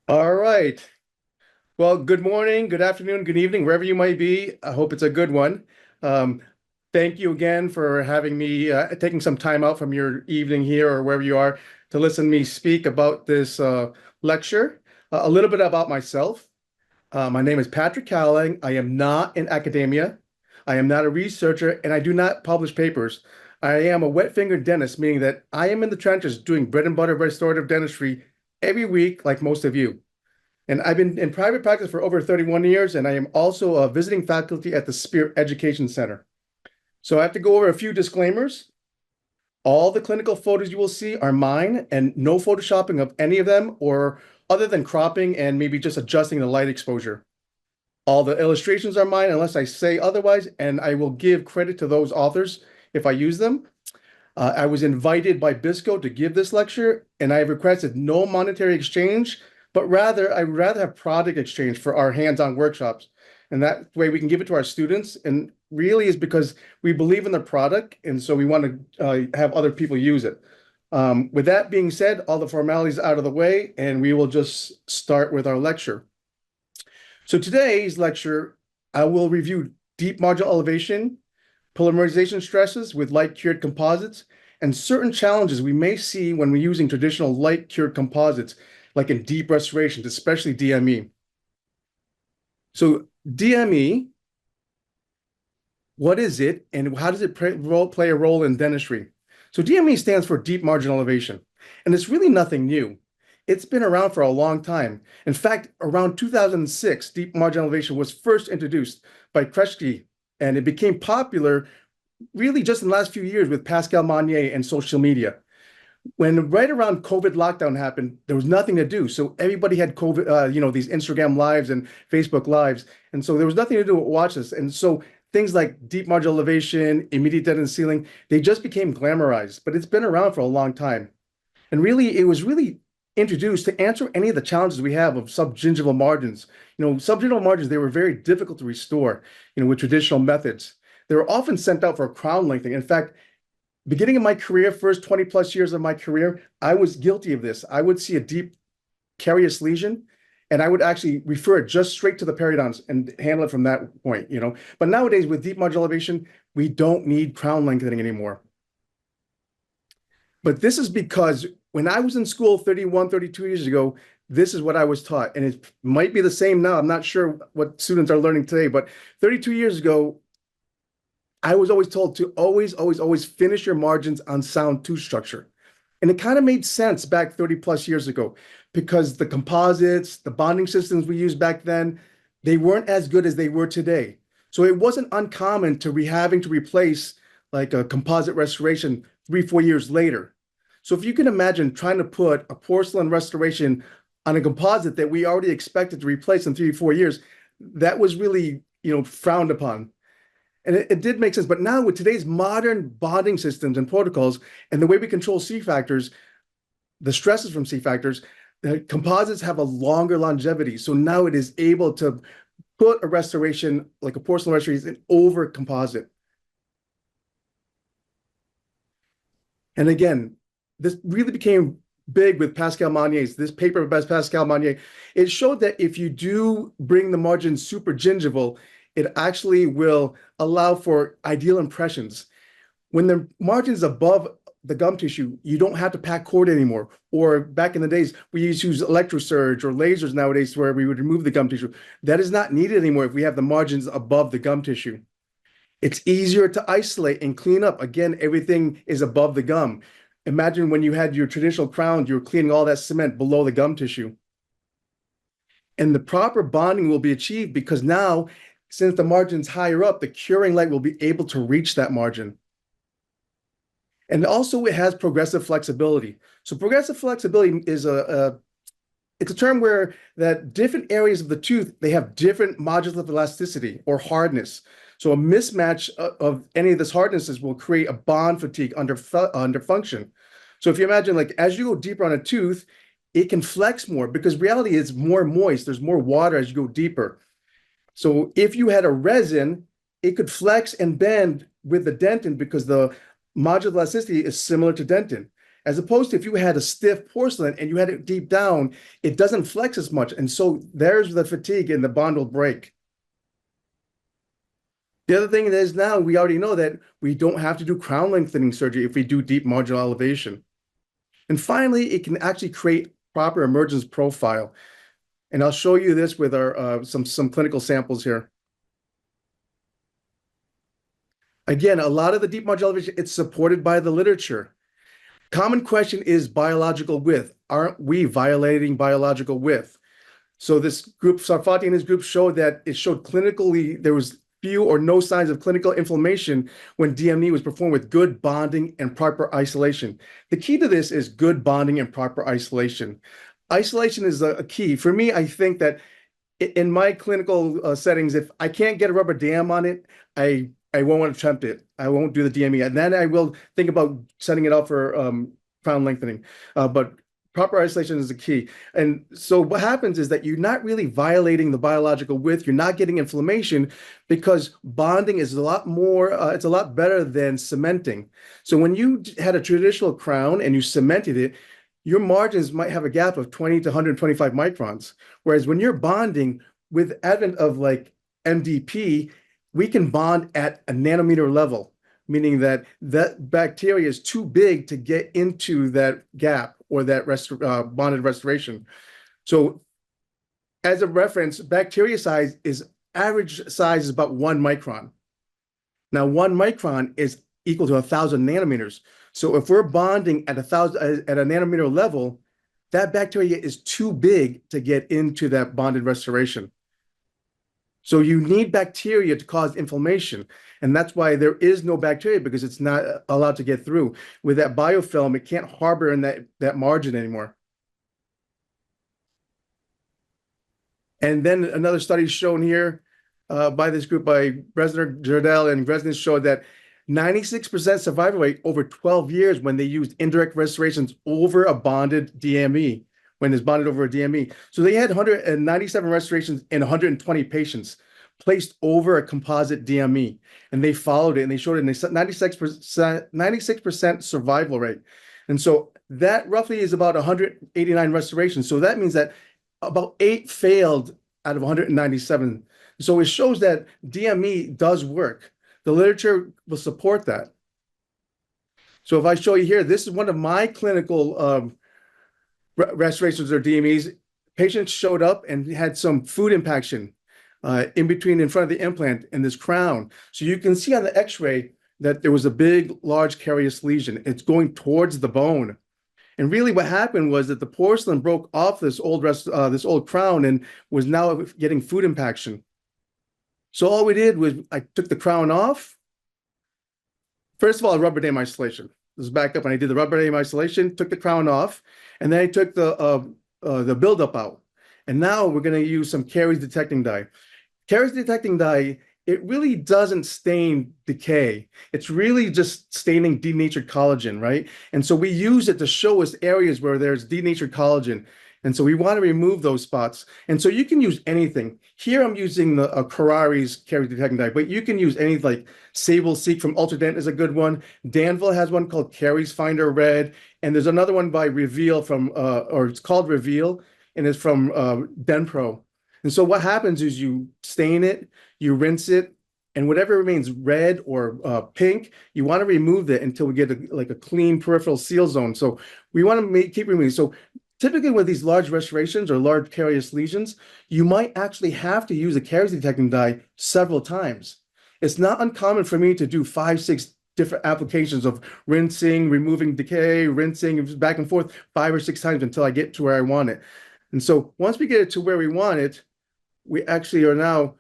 All right. Well, good morning, good afternoon, good evening, wherever you might be. I hope it's a good one. Um, Thank you again for having me, taking some time out from your evening here or wherever you are to listen to me speak about this lecture. A little bit about myself. My name is Patrick Cowling. I am not in academia. I am not a researcher, and I do not publish papers. I am a wet finger dentist, meaning that I am in the trenches doing bread and butter restorative dentistry every week, like most of you. And I've been in private practice for over 31 years, and I am also a visiting faculty at the Spirit Education Center. So I have to go over a few disclaimers. All the clinical photos you will see are mine, and no photoshopping of any of them, or other than cropping and maybe just adjusting the light exposure. All the illustrations are mine unless I say otherwise, and I will give credit to those authors if I use them. I was invited by BISCO to give this lecture, and I have requested no monetary exchange, but rather I would rather have product exchange for our hands-on workshops. And that way we can give it to our students. And really is because we believe in the product, and so we want to have other people use it. With that being said, all the formalities out of the way, and we will just start with our lecture. So today's lecture, I will review deep marginal elevation, polymerization stresses with light cured composites, and certain challenges we may see when we're using traditional light cured composites, like in deep restorations, especially DME. So DME, what is it, and how does it play a role in dentistry? So DME stands for deep marginal elevation, and it's really nothing new. It's been around for a long time. In fact, around 2006, deep marginal elevation was first introduced by Kresge, and it became popular really just in the last few years with Pascal Monnier and social media. When right around COVID lockdown happened, there was nothing to do. So everybody had COVID, these Instagram lives and Facebook lives. And so there was nothing to do but watch this. And so things like deep marginal elevation, immediate deadened ceiling, they just became glamorized, but it's been around for a long time. And really, it was really introduced to answer any of the challenges we have of subgingival margins. Subgingival margins, they were very difficult to restore, with traditional methods. They were often sent out for a crown lengthening. In fact, beginning of my career, first 20 plus years of my career, I was guilty of this. I would see a deep carious lesion, and I would actually refer it just straight to the periodonts and handle it from that point. But nowadays, with deep marginal elevation, we don't need crown lengthening anymore. But this is because when I was in school 31, 32 years ago, this is what I was taught. And it might be the same now. I'm not sure what students are learning today, but 32 years ago, I was always told to always, always, always finish your margins on sound tooth structure. And it kind of made sense back 30 plus years ago because the composites, the bonding systems we used back then, they weren't as good as they were today. So it wasn't uncommon to be having to replace like a composite restoration 3, 4 years later. So if you can imagine trying to put a porcelain restoration on a composite that we already expected to replace in 3 or 4 years, that was really, frowned upon. And it did make sense. But now with today's modern bonding systems and protocols and the way we control C factors, the stresses from C factors, composites have a longer longevity. So now it is able to put a restoration like a porcelain restoration over composite. And again, this really became big with Pascal Monnier's, this paper by Pascal Monnier. It showed that if you do bring the margin super gingival, it actually will allow for ideal impressions. When the margin is above the gum tissue, you don't have to pack cord anymore. Or back in the days, we used to use electrosurge or lasers nowadays where we would remove the gum tissue. That is not needed anymore if we have the margins above the gum tissue. It's easier to isolate and clean up. Again, everything is above the gum. Imagine when you had your traditional crowns, you were cleaning all that cement below the gum tissue. And the proper bonding will be achieved because now, since the margin's higher up, the curing light will be able to reach that margin. And also it has progressive flexibility. So progressive flexibility is it's a term where that different areas of the tooth, they have different modules of elasticity or hardness. So a mismatch of any of this hardnesses will create a bond fatigue under function. So if you imagine, like, as you go deeper on a tooth, it can flex more because reality is more moist. There's more water as you go deeper. So if you had a resin, it could flex and bend with the dentin because the modular elasticity is similar to dentin. As opposed to if you had a stiff porcelain and you had it deep down, it doesn't flex as much. And so there's the fatigue and the bond will break. The other thing is now we already know that we don't have to do crown lengthening surgery if we do deep marginal elevation. And finally, it can actually create proper emergence profile. And I'll show you this with our some clinical samples here. Again, a lot of the deep marginal elevation, it's supported by the literature. Common question is biological width. Aren't we violating biological width? So this group, Sarfati and his group, showed that it showed clinically there was few or no signs of clinical inflammation when DME was performed with good bonding and proper isolation. The key to this is good bonding and proper isolation. Isolation is a key. For me, I think that in my clinical settings, if I can't get a rubber dam on it, I won't attempt it. I won't do the DME. And then I will think about setting it up for crown lengthening. But proper isolation is the key. And so what happens is that you're not really violating the biological width. You're not getting inflammation because bonding is a lot more, it's a lot better than cementing. So when you had a traditional crown and you cemented it, your margins might have a gap of 20 to 125 microns. Whereas when you're bonding with advent of like MDP, we can bond at a nanometer level, meaning that that bacteria is too big to get into that gap or that bonded restoration. So as a reference, bacteria size is average size is about 1 micron. Now, 1 micron is equal to 1,000 nanometers. So if we're bonding at a nanometer level, that bacteria is too big to get into that bonded restoration. So you need bacteria to cause inflammation. And that's why there is no bacteria, because it's not allowed to get through. With that biofilm, it can't harbor in that margin anymore. And then another study shown here by this group by Bresner, Jardel, and Gresnes showed that 96% survival rate over 12 years when they used indirect restorations over a bonded DME, when it's bonded over a DME. So they had 197 restorations in 120 patients placed over a composite DME. And they followed it and they showed it, and they 96% survival rate. And so that roughly is about 189 restorations. So that means that about 8 failed out of 197. So it shows that DME does work. The literature will support that. So if I show you here, this is one of my clinical restorations or DMEs. Patients showed up and had some food impaction in front of the implant in this crown. So you can see on the x-ray that there was a big, large carious lesion. It's going towards the bone. And really what happened was that the porcelain broke off this old crown and was now getting food impaction. So all we did was I took the crown off. First of all, rubber dam isolation. This is back up, and I did the rubber dam isolation, took the crown off, and then I took the buildup out. And now we're going to use some caries detecting dye. Caries detecting dye, it really doesn't stain decay. It's really just staining denatured collagen, right? And so we use it to show us areas where there's denatured collagen. And so we want to remove those spots. And so you can use anything. Here I'm using the Carrari's caries detecting dye, but you can use any, like Sable Seek from Ultradent is a good one. Danville has one called Caries Finder Red. And there's another one by Reveal or it's called Reveal, and it's from Denpro. And so what happens is you stain it, you rinse it, and whatever remains red or pink, you want to remove it until we get a clean peripheral seal zone. So we want to keep removing. So typically with these large restorations or large carious lesions, you might actually have to use a caries detecting dye several times. It's not uncommon for me to do 5, 6 different applications of rinsing, removing decay, rinsing, back and forth 5 or 6 times until I get to where I want it. And so once we get it to where we want it, we actually are now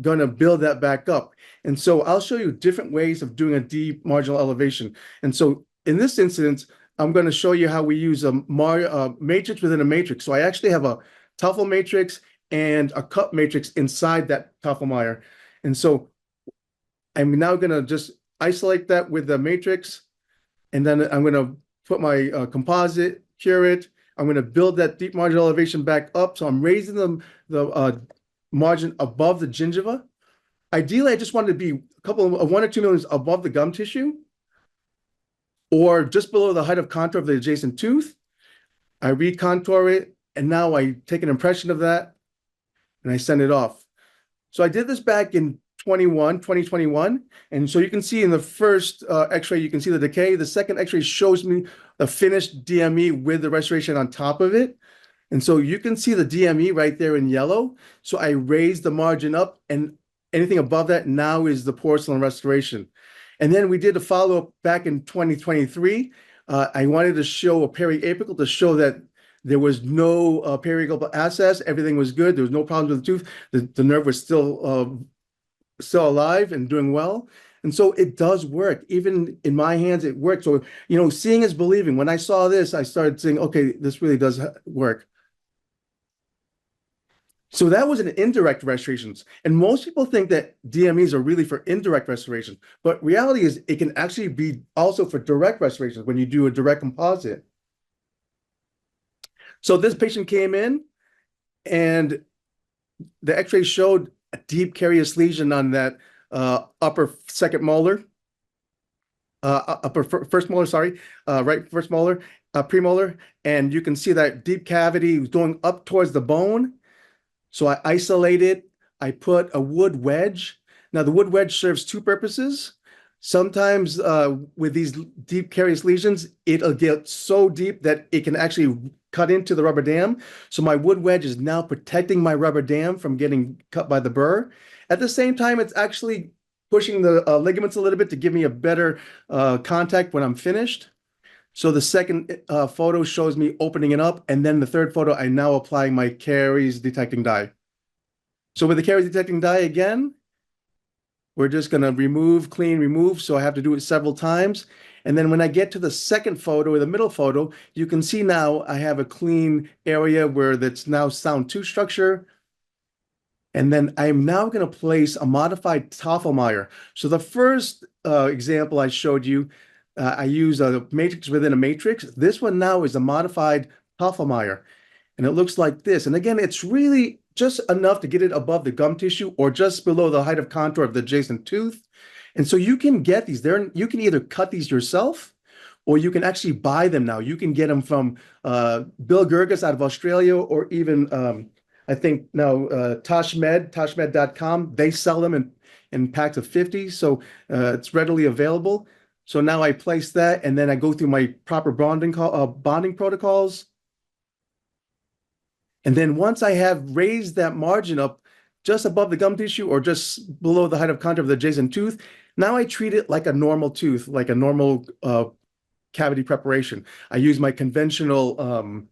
going to build that back up. And so I'll show you different ways of doing a deep marginal elevation. And so in this instance, I'm going to show you how we use a matrix within a matrix. So I actually have a Tuffle matrix and a cup matrix inside that Tuffelmeyer. And so I'm now going to just isolate that with the matrix. And then I'm going to put my composite, cure it. I'm going to build that deep marginal elevation back up. So I'm raising the margin above the gingiva. Ideally, I just wanted to be a couple of 1 or 2 millimeters above the gum tissue. or just below the height of contour of the adjacent tooth. I recontour it, and now I take an impression of that and I send it off. So I did this back in 2021. And so you can see in the first x-ray, you can see the decay. The second x-ray shows me the finished DME with the restoration on top of it. And so you can see the DME right there in yellow. So I raised the margin up, and anything above that now is the porcelain restoration. And then we did a follow-up back in 2023. I wanted to show a periapical to show that there was no periapical abscess. Everything was good. There was no problems with the tooth. The nerve was still alive and doing well. And so it does work. Even in my hands, it worked. So, seeing is believing. When I saw this, I started saying, okay, this really does work. So that was an indirect restorations. And most people think that DMEs are really for indirect restoration. But reality is it can actually be also for direct restorations when you do a direct composite. So this patient came in and the x-ray showed a deep carious lesion on that upper second molar, first molar, sorry, right first molar, premolar. And you can see that deep cavity was going up towards the bone. So I isolated, I put a wood wedge. Now the wood wedge serves two purposes. Sometimes with these deep carious lesions, it'll get so deep that it can actually cut into the rubber dam. So my wood wedge is now protecting my rubber dam from getting cut by the burr. At the same time, it's actually pushing the ligaments a little bit to give me a better contact when I'm finished. So the second photo shows me opening it up, and then the third photo, I'm now applying my caries detecting dye. So with the caries detecting dye again, we're just going to remove, clean, remove. So I have to do it several times. And then when I get to the second photo or the middle photo, you can see now I have a clean area where that's now sound tooth structure. And then I'm now going to place a modified Tafelmeyer. So the first example I showed you, I used a matrix within a matrix. This one now is a modified Tafelmeyer. And it looks like this. And again, it's really just enough to get it above the gum tissue or just below the height of contour of the adjacent tooth. And so you can get these there. You can either cut these yourself or you can actually buy them now. You can get them from Bill Gerges out of Australia, or even I think now Toshmed.com. They sell them in packs of 50. So it's readily available. So now I place that, and then I go through my proper bonding protocols. And then once I have raised that margin up just above the gum tissue or just below the height of contour of the adjacent tooth, now I treat it like a normal tooth, like a normal cavity preparation. I use my conventional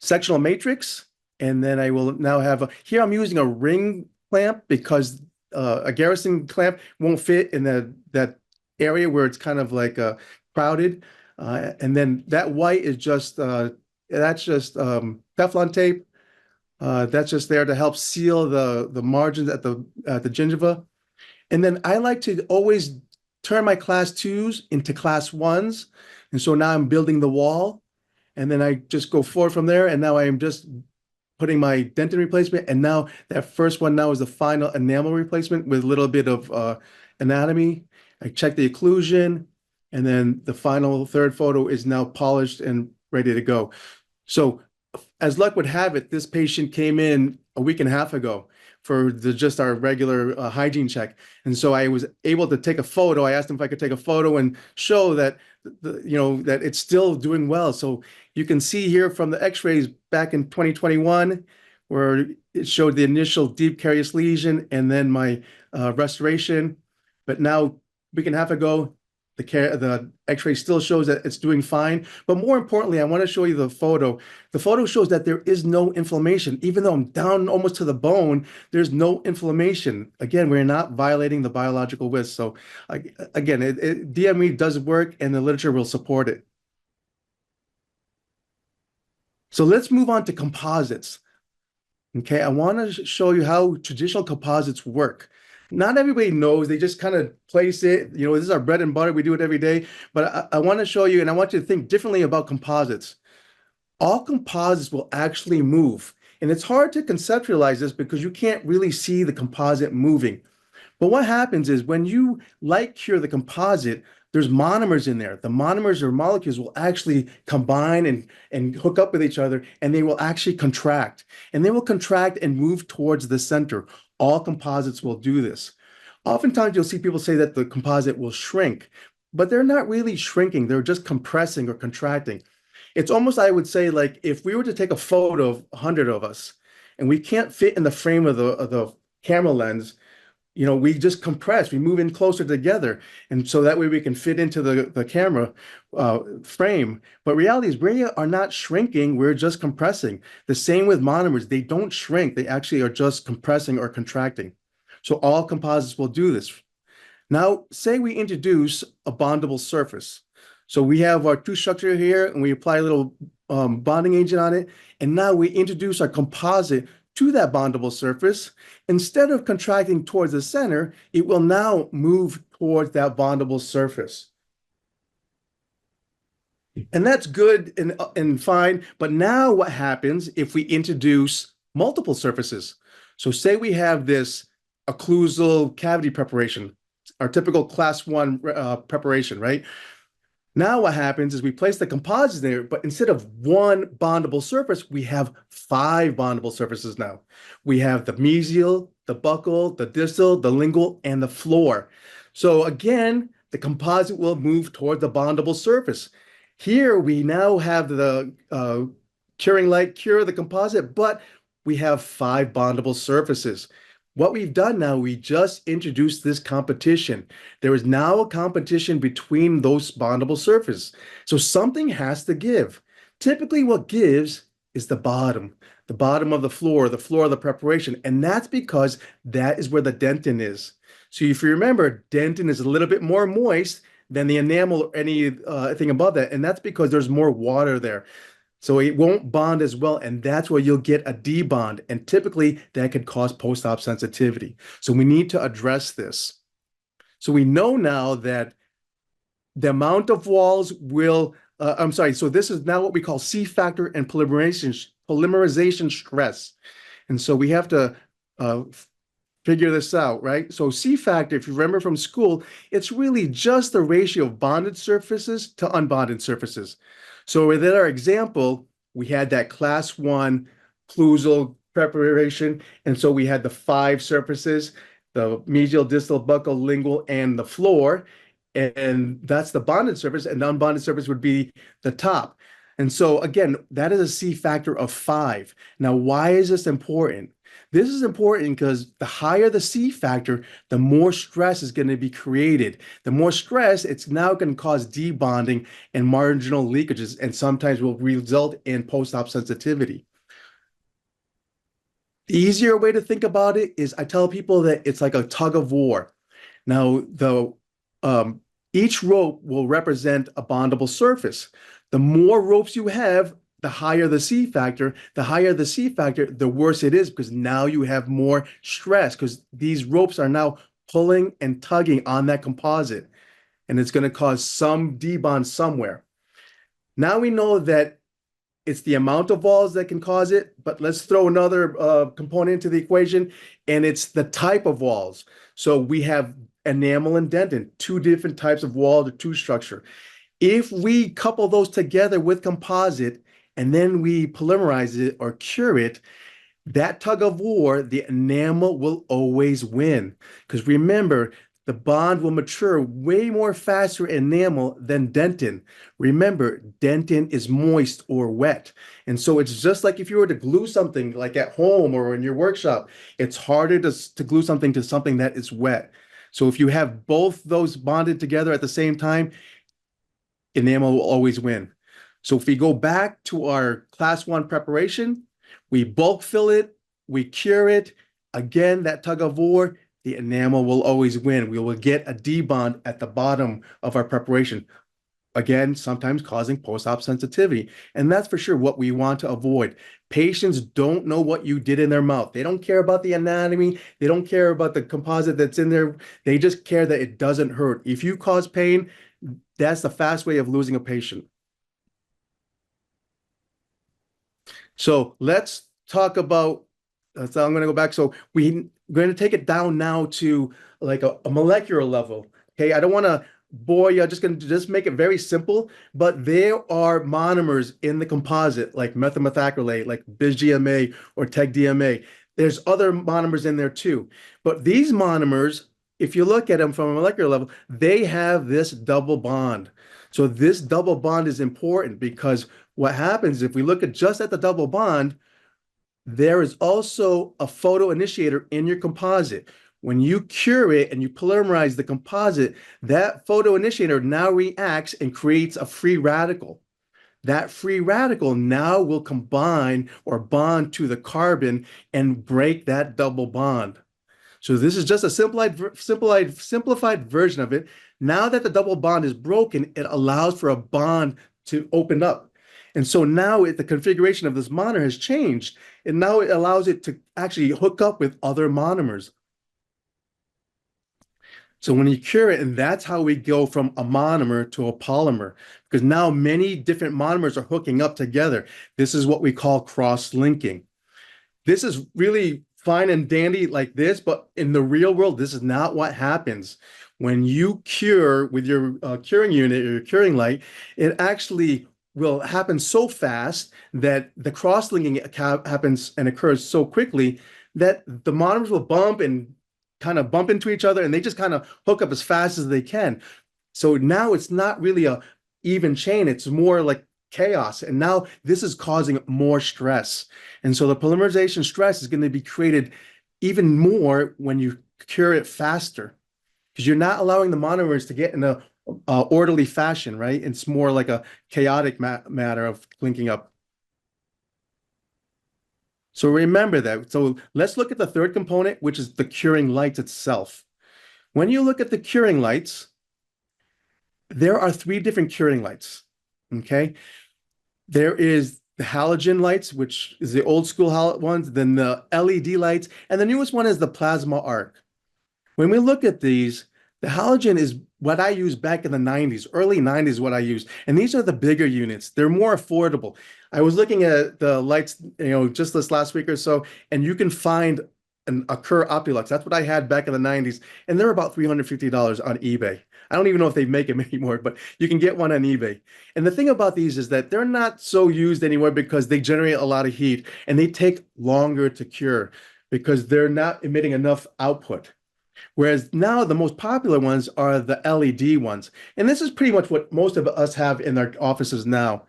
sectional matrix, and then I will now have here I'm using a ring clamp because a Garrison clamp won't fit in that area where it's kind of like crowded. And then that white is just that's just Teflon tape. That's just there to help seal the margins at the gingiva. And then I like to always turn my class 2s into class 1s. And so now I'm building the wall. And then I just go forward from there. And now I am just putting my dentin replacement. And now that first one now is the final enamel replacement with a little bit of anatomy. I check the occlusion. And then the final third photo is now polished and ready to go. So as luck would have it, this patient came in a week and a half ago for just our regular hygiene check. And so I was able to take a photo. I asked him if I could take a photo and show that, that it's still doing well. So you can see here from the x-rays back in 2021, where it showed the initial deep carious lesion and then my restoration. But now a week and a half ago, the x-ray still shows that it's doing fine. But more importantly, I want to show you the photo. The photo shows that there is no inflammation. Even though I'm down almost to the bone, there's no inflammation. Again, we're not violating the biological width. So again, DME does work and the literature will support it. So let's move on to composites. Okay, I want to show you how traditional composites work. Not everybody knows, they just kind of place it, this is our bread and butter, we do it every day. But I want to show you, and I want you to think differently about composites. All composites will actually move. And it's hard to conceptualize this because you can't really see the composite moving. But what happens is when you light cure the composite there's monomers in there. The monomers or molecules will actually combine and hook up with each other, and they will actually contract. And they will contract and move towards the center. All composites will do this. Oftentimes, you'll see people say that the composite will shrink, but they're not really shrinking. They're just compressing or contracting. It's almost, I would say, like if we were to take a photo of 100 of us and we can't fit in the frame of the camera lens, we just compress, we move in closer together. And so that way we can fit into the camera frame. But reality is we are not shrinking, we're just compressing. The same with monomers, they don't shrink, they actually are just compressing or contracting. So all composites will do this. Now, say we introduce a bondable surface. So we have our two structure here and we apply a little bonding agent on it. And now we introduce our composite to that bondable surface. Instead of contracting towards the center, it will now move towards that bondable surface. And that's good and fine. But now what happens if we introduce multiple surfaces? So say we have this occlusal cavity preparation, our typical class 1 preparation, right? Now what happens is we place the composites there, but instead of one bondable surface, we have 5 bondable surfaces now. We have the mesial, the buccal, the distal, the lingual, and the floor. So again, the composite will move toward the bondable surface. Here we now have the curing light cure the composite, but we have 5 bondable surfaces. What we've done now, we just introduced this competition. There is now a competition between those bondable surfaces. So something has to give. Typically what gives is the bottom of the floor of the preparation. And that's because that is where the dentin is. So if you remember, dentin is a little bit more moist than the enamel or anything above that. And that's because there's more water there. So it won't bond as well, and that's where you'll get a debond, and typically that could cause post-op sensitivity. So we need to address this. So we know now that the amount of walls will, so this is now what we call C factor and polymerization stress. And so we have to figure this out, right? So C factor, if you remember from school, it's really just the ratio of bonded surfaces to unbonded surfaces. So within our example, we had that class 1 occlusal preparation. And so we had the 5 surfaces, the mesial, distal, buccal, lingual, and the floor. And that's the bonded surface, and the unbonded surface would be the top. And so again, that is a C factor of 5. Now, why is this important? This is important because the higher the C factor, the more stress is going to be created. The more stress, it's now going to cause debonding and marginal leakages, and sometimes will result in post-op sensitivity. The easier way to think about it is I tell people that it's like a tug of war. Now, each rope will represent a bondable surface. The more ropes you have, the higher the C factor. The higher the C factor, the worse it is, because now you have more stress because these ropes are now pulling and tugging on that composite, and it's going to cause some debond somewhere. Now we know that it's the amount of walls that can cause it, but let's throw another component into the equation, and it's the type of walls. So we have enamel and dentin, 2 different types of wall to tooth structure. If we couple those together with composite, and then we polymerize it or cure it, that tug of war, the enamel will always win. Because remember, the bond will mature way more faster in enamel than dentin. Remember, dentin is moist or wet. And so it's just like if you were to glue something like at home or in your workshop, it's harder to glue something to something that is wet. So if you have both those bonded together at the same time, enamel will always win. So if we go back to our class 1 preparation, we bulk fill it, we cure it. Again, that tug of war, the enamel will always win. We will get a debond at the bottom of our preparation. Again, sometimes causing post-op sensitivity. And that's for sure what we want to avoid. Patients don't know what you did in their mouth. They don't care about the anatomy. They don't care about the composite that's in there. They just care that it doesn't hurt. If you cause pain, that's the fast way of losing a patient. So let's talk about, so I'm going to go back. So we're going to take it down now to like a molecular level. Okay, I don't want to boy, you're just going to just make it very simple, but there are monomers in the composite, like methylmethacrylate, like bis-GMA or TEG-DMA. There's other monomers in there too. But these monomers, if you look at them from a molecular level, they have this double bond. So this double bond is important because what happens if we look at just at the double bond, there is also a photoinitiator in your composite. When you cure it and you polymerize the composite, that photoinitiator now reacts and creates a free radical. That free radical now will combine or bond to the carbon and break that double bond. So this is just a simplified version of it. Now that the double bond is broken, it allows for a bond to open up. And so now the configuration of this monomer has changed, and now it allows it to actually hook up with other monomers. So when you cure it, and that's how we go from a monomer to a polymer, because now many different monomers are hooking up together. This is what we call cross-linking. This is really fine and dandy like this, but in the real world, this is not what happens. When you cure with your curing unit or your curing light, it actually will happen so fast that the cross-linking happens and occurs so quickly that the monomers will kind of bump into each other, and they just kind of hook up as fast as they can. So now it's not really a even chain, it's more like chaos. And now this is causing more stress. And so the polymerization stress is going to be created even more when you cure it faster, because you're not allowing the monomers to get in a orderly fashion, right? It's more like a chaotic matter of linking up. So remember that. So let's look at the third component, which is the curing lights itself. When you look at the curing lights, there are three different curing lights, okay? There is the halogen lights, which is the old school ones, then the LED lights, and the newest one is the plasma arc. When we look at these, the halogen is what I used back in the 90s, early 90s, what I used. And these are the bigger units. They're more affordable. I was looking at the lights, just this last week or so, and you can find a Kerr Optilux. That's what I had back in the 90s. And they're about $350 on eBay. I don't even know if they make them anymore, but you can get one on eBay. And the thing about these is that they're not so used anymore because they generate a lot of heat and they take longer to cure because they're not emitting enough output. Whereas now the most popular ones are the LED ones. And this is pretty much what most of us have in our offices now.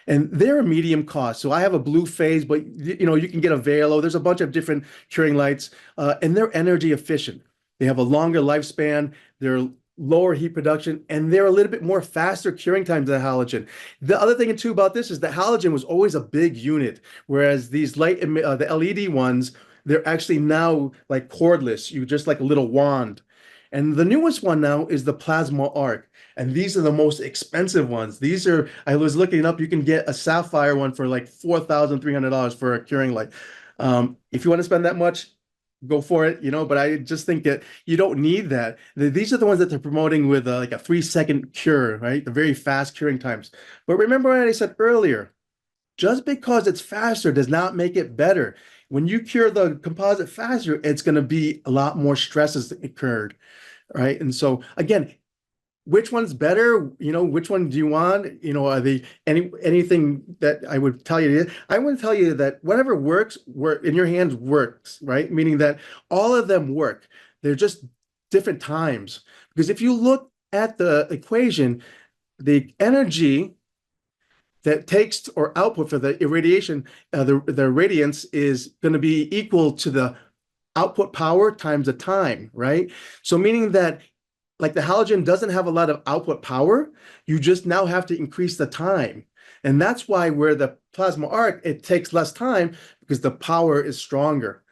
And they're a medium cost. So I have a blue phase, but you can get a Valo. There's a bunch of different curing lights, and they're energy efficient. They have a longer lifespan. They're lower heat production, and they're a little bit more faster curing times than halogen. The other thing too about this is that halogen was always a big unit, whereas these the LED ones, they're actually now like cordless. You just like a little wand. And the newest one now is the plasma arc. And these are the most expensive ones. I was looking up, you can get a sapphire one for like $4,300 for a curing light. If you want to spend that much, go for it, but I just think that you don't need that. These are the ones that they're promoting with like a 3-second cure, right? The very fast curing times. But remember what I said earlier, just because it's faster does not make it better. When you cure the composite faster, it's going to be a lot more stresses occurred, right? And so again, which one's better? Which one do you want? Are they anything that I would tell you? I would tell you that whatever works in your hands works, right? Meaning that all of them work. They're just different times. Because if you look at the equation, the energy that takes or output for the irradiation, the radiance is going to be equal to the output power times the time, right? So meaning that like the halogen doesn't have a lot of output power, you just now have to increase the time. And that's why where the plasma arc, it takes less time because the power is stronger.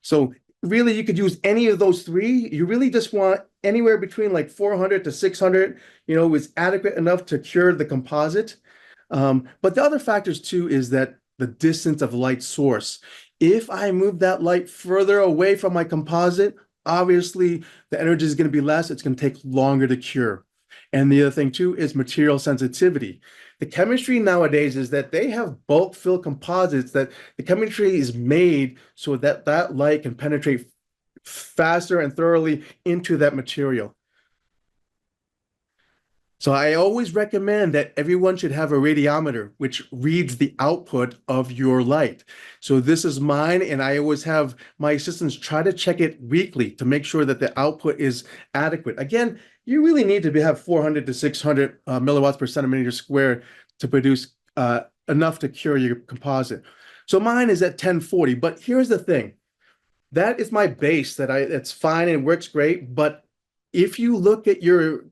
So really you could use any of those three. You really just want anywhere between like 400 to 600, is adequate enough to cure the composite. But the other factors too is that the distance of light source. If I move that light further away from my composite, obviously the energy is going to be less. It's going to take longer to cure. And the other thing too is material sensitivity. The chemistry nowadays is that they have bulk fill composites that the chemistry is made so that that light can penetrate faster and thoroughly into that material. So I always recommend that everyone should have a radiometer, which reads the output of your light. So this is mine, and I always have my assistants try to check it weekly to make sure that the output is adequate. Again, you really need to have 400 to 600 milliwatts per centimeter square to produce enough to cure your composite. So mine is at 1040, but here's the thing. That is my base that's fine and works great. But if you look at your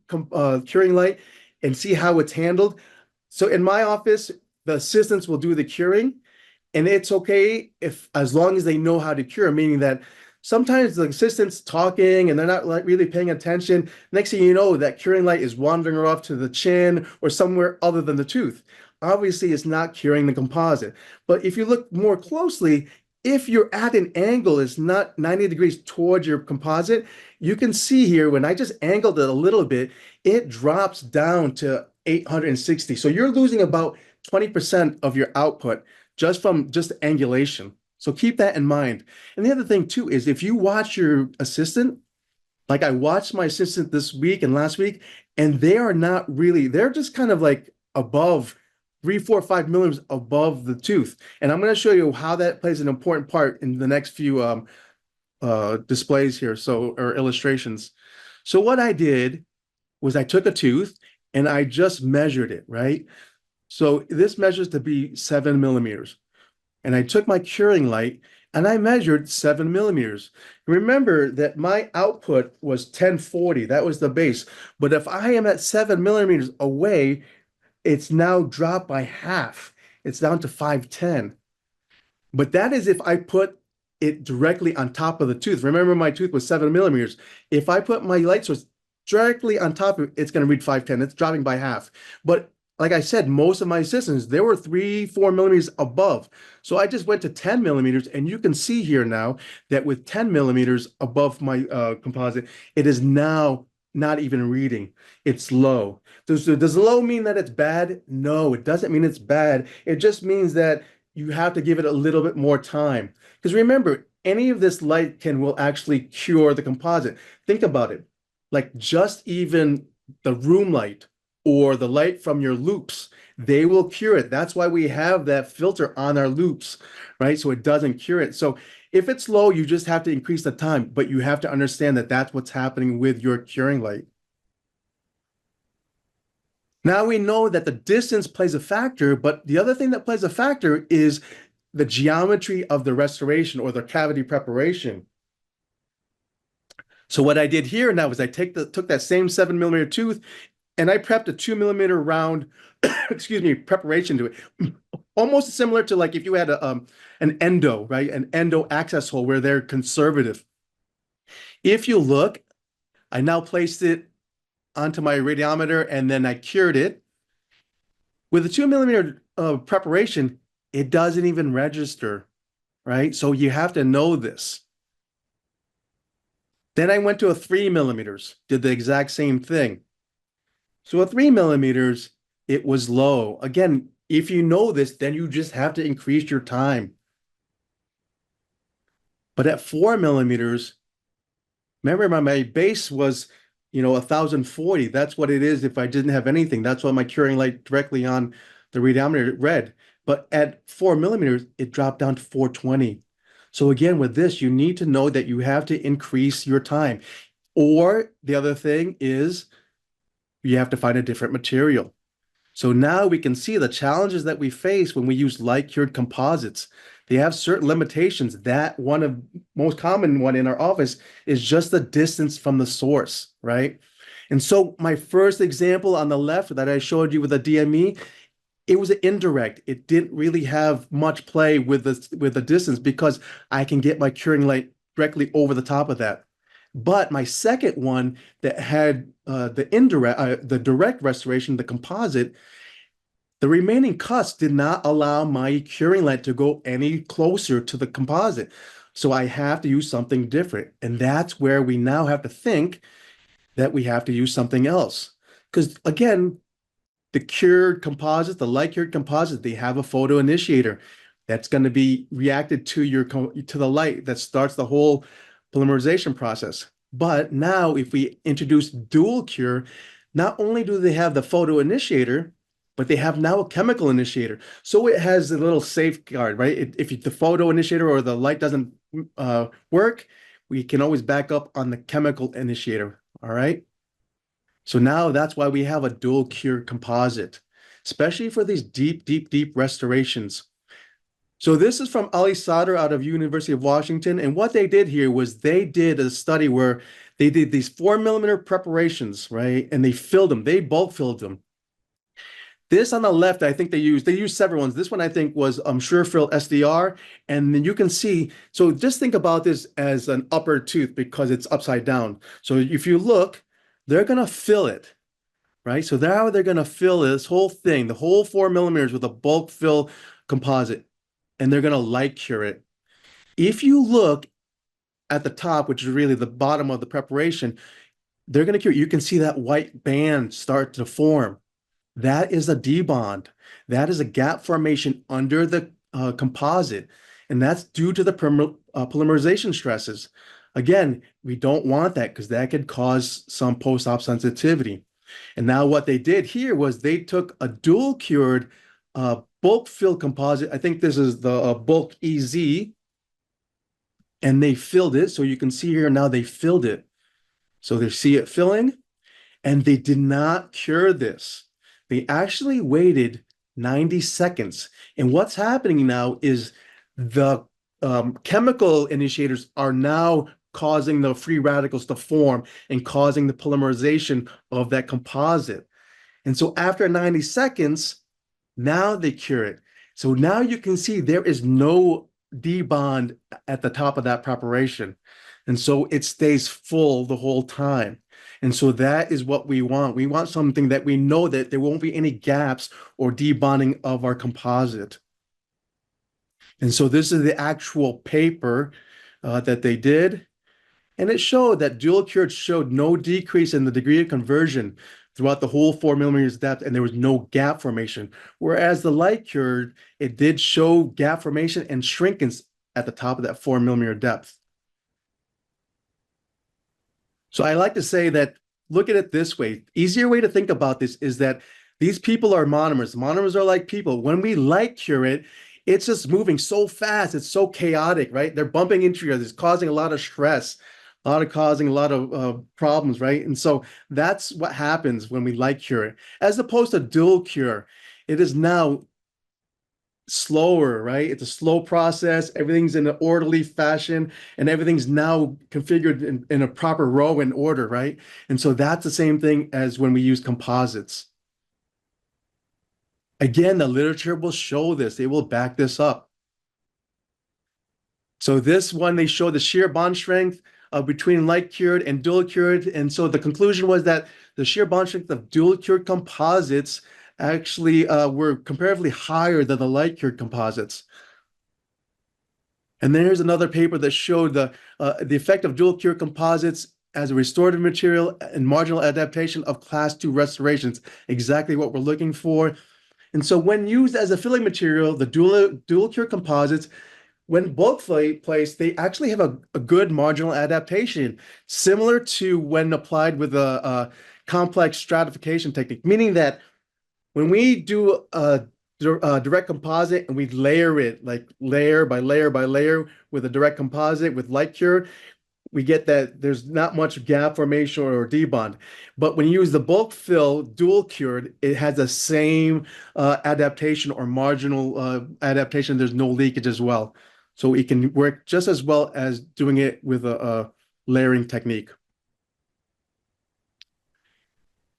curing light and see how it's handled, so in my office, the assistants will do the curing, and it's okay if as long as they know how to cure, meaning that sometimes the assistant's talking and they're not like really paying attention. Next thing you know, that curing light is wandering off to the chin or somewhere other than the tooth. Obviously, it's not curing the composite. But if you look more closely, if you're at an angle is not 90 degrees towards your composite, you can see here when I just angled it a little bit, it drops down to 860. So you're losing about 20% of your output just from just angulation. So keep that in mind. And the other thing too is if you watch your assistant, like I watched my assistant this week and last week, and they are not really, they're just kind of like above 3, 4, 5 millimeters above the tooth. And I'm going to show you how that plays an important part in the next few displays here, or illustrations. So what I did was I took a tooth and I just measured it, right? So this measures to be 7 millimeters. And I took my curing light and I measured 7 millimeters. Remember that my output was 1040. That was the base. But if I am at 7 millimeters away, it's now dropped by half. It's down to 510. But that is if I put it directly on top of the tooth. Remember, my tooth was 7 millimeters. If I put my light source directly on top of it, it's going to read 510. It's dropping by half. But like I said, most of my assistants, they were 3, 4 millimeters above. So I just went to 10 millimeters, and you can see here now that with 10 millimeters above my composite, it is now not even reading. It's low. Does low mean that it's bad? No, it doesn't mean it's bad. It just means that you have to give it a little bit more time. Because remember, any of this light will actually cure the composite. Think about it. Like just even the room light or the light from your loops, they will cure it. That's why we have that filter on our loops, right? So it doesn't cure it. So if it's low, you just have to increase the time, but you have to understand that that's what's happening with your curing light. Now we know that the distance plays a factor, but the other thing that plays a factor is the geometry of the restoration or the cavity preparation. So what I did here now is I took that same 7 millimeter tooth and I prepped a 2 millimeter round, excuse me, preparation to it. Almost similar to like if you had an endo, right? An endo access hole where they're conservative. If you look, I now placed it onto my radiometer and then I cured it. With a 2 millimeter preparation, it doesn't even register, right? So you have to know this. Then I went to a 3 millimeters, did the exact same thing. So at 3 millimeters, it was low. Again, if you know this, then you just have to increase your time. But at 4 millimeters, remember my base was, 1040. That's what it is if I didn't have anything. That's what my curing light directly on the radiometer read. But at 4 millimeters, it dropped down to 420. So again, with this, you need to know that you have to increase your time. Or the other thing is you have to find a different material. So now we can see the challenges that we face when we use light cured composites. They have certain limitations. That one of most common one in our office is just the distance from the source, right? And so my first example on the left that I showed you with the DME, it was indirect. It didn't really have much play with the distance because I can get my curing light directly over the top of that. But my second one that had the direct restoration, the composite, the remaining cuts did not allow my curing light to go any closer to the composite. So I have to use something different. And that's where we now have to think that we have to use something else. Because again, the cured composite, the light cured composite, they have a photo initiator that's going to be reacted to the light that starts the whole polymerization process. But now if we introduce dual cure, not only do they have the photo initiator, but they have now a chemical initiator. So it has a little safeguard, right? If the photo initiator or the light doesn't work, we can always back up on the chemical initiator. All right. So now that's why we have a dual cure composite, especially for these deep, deep, deep restorations. So this is from Ali Sadr out of University of Washington. And what they did here was they did a study where they did these 4 millimeter preparations, right? And they filled them, they bulk filled them. This on the left, I think they used several ones. This one I think was Surefill SDR. And then you can see, so just think about this as an upper tooth because it's upside down. So if you look, they're gonna fill it, right? So now they're gonna fill this whole thing, the whole 4 millimeters with a bulk fill composite, and they're gonna light cure it. If you look at the top, which is really the bottom of the preparation, they're gonna cure. You can see that white band start to form. That is a debond. That is a gap formation under the composite, and that's due to the polymerization stresses. Again, we don't want that because that could cause some post-op sensitivity. And now what they did here was they took a dual cured bulk fill composite. I think this is the bulk EZ, and they filled it. So you can see here now they filled it. So they see it filling, and they did not cure this. They actually waited 90 seconds. And what's happening now is the chemical initiators are now causing the free radicals to form and causing the polymerization of that composite. And so after 90 seconds, now they cure it. So now you can see there is no debond at the top of that preparation. And so it stays full the whole time. And so that is what we want. We want something that we know that there won't be any gaps or debonding of our composite. And so this is the actual paper that they did. And it showed that dual cured showed no decrease in the degree of conversion throughout the whole 4 millimeters depth, and there was no gap formation. Whereas the light cured, it did show gap formation and shrinkage at the top of that 4 millimeter depth. So I like to say that, look at it this way. Easier way to think about this is that these people are monomers. Monomers are like people. When we light cure it, it's just moving so fast. It's so chaotic, right? They're bumping into each other. It's causing a lot of stress, causing a lot of problems, right? And so that's what happens when we light cure it. As opposed to dual cure, it is now slower, right? It's a slow process. Everything's in an orderly fashion, and everything's now configured in a proper row and order, right? And so that's the same thing as when we use composites. Again, the literature will show this. They will back this up. So this one, they show the shear bond strength between light cured and dual cured. And so the conclusion was that the shear bond strength of dual cured composites actually were comparatively higher than the light cured composites. And then here's another paper that showed the effect of dual cured composites as a restorative material and marginal adaptation of class 2 restorations, exactly what we're looking for. And so when used as a filling material, the dual cured composites, when bulk placed, they actually have a good marginal adaptation, similar to when applied with a complex stratification technique, meaning that when we do a direct composite and we layer it like layer by layer by layer with a direct composite with light cure, we get that there's not much gap formation or debond. But when you use the bulk fill dual cured, it has the same adaptation or marginal adaptation. There's no leakage as well. So it can work just as well as doing it with a layering technique.